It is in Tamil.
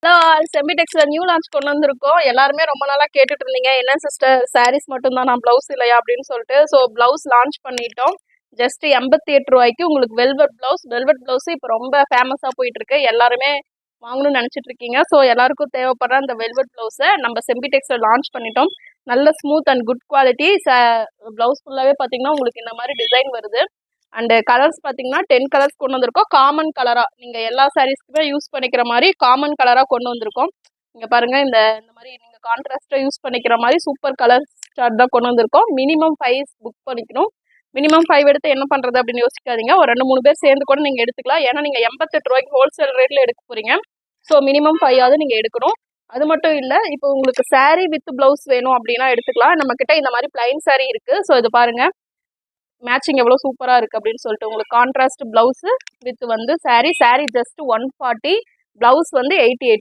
ஹலோ ஆல், செம்பிடெக்ஸ்ல நியூ லான்ச் கொண்டு வந்திருக்கோம். எல்லாருமே ரொம்ப நாளா கேட்டுட்டு இருந்தீங்க, என்ன சிஸ்டர் சாரீஸ் மட்டும் தான் நான் பிளவுஸ் இல்லையா அப்படின்னு சொல்லிட்டு. ஸோ பிளவுஸ் லான்ச் பண்ணிட்டோம். ஜஸ்ட் 88 ரூபாய்க்கு உங்களுக்கு வெல்வெட் பிளவுஸ் இப்போ ரொம்ப ஃபேமஸாக போயிட்டு இருக்கு. எல்லாருமே வாங்கணும்னு நினச்சிட்டு இருக்கீங்க. ஸோ எல்லாருக்கும் தேவைப்படுற அந்த வெல்வெட் பிளவுஸை நம்ம செம்பிடெக்ஸ்ல லான்ச் பண்ணிட்டோம். நல்ல smooth and good quality. Blouse ஃபுல்லாகவே பார்த்தீங்கன்னா உங்களுக்கு இந்த மாதிரி டிசைன் வருது. அண்டு கலர்ஸ் பார்த்தீங்கன்னா 10 கலர்ஸ் கொண்டு வந்திருக்கோம். காமன் கலராக நீங்கள் எல்லா சாரீஸ்க்குமே யூஸ் பண்ணிக்கிற மாதிரி காமன் கலராக கொண்டு வந்திருக்கோம். இங்கே பாருங்கள், இந்த மாதிரி நீங்கள் கான்ட்ராஸ்ட்டாக யூஸ் பண்ணிக்கிற மாதிரி சூப்பர் கலர் சார்ட் தான் கொண்டு வந்திருக்கோம். மினிமம் 5 புக் பண்ணிக்கணும். மினிமம் 5 எடுத்து என்ன பண்ணுறது அப்படின்னு யோசிக்காதீங்க. ஒரு 2-3 பேர் சேர்ந்து கூட நீங்கள் எடுத்துக்கலாம். ஏன்னா நீங்கள் 88 ரூபாய்க்கு ஹோல்சேல் ரேட்டில் எடுக்க போகிறீங்க. ஸோ மினிமம் 5ஆவது நீங்கள் எடுக்கணும். அது மட்டும் இல்லை, இப்போ உங்களுக்கு சாரீ வித் பிளவுஸ் வேணும் அப்படின்னா எடுத்துக்கலாம். நம்மக்கிட்ட இந்த மாதிரி பிளைன் சாரீ இருக்குது. ஸோ இது பாருங்கள், மேட்சிங் எவ்வளோ சூப்பராக இருக்குது அப்படின்னு சொல்லிட்டு. உங்களுக்கு கான்ட்ராஸ்ட் ப்ளவுஸு வித் வந்து சாரீ ஜஸ்ட் 140, ப்ளவுஸ் வந்து 88.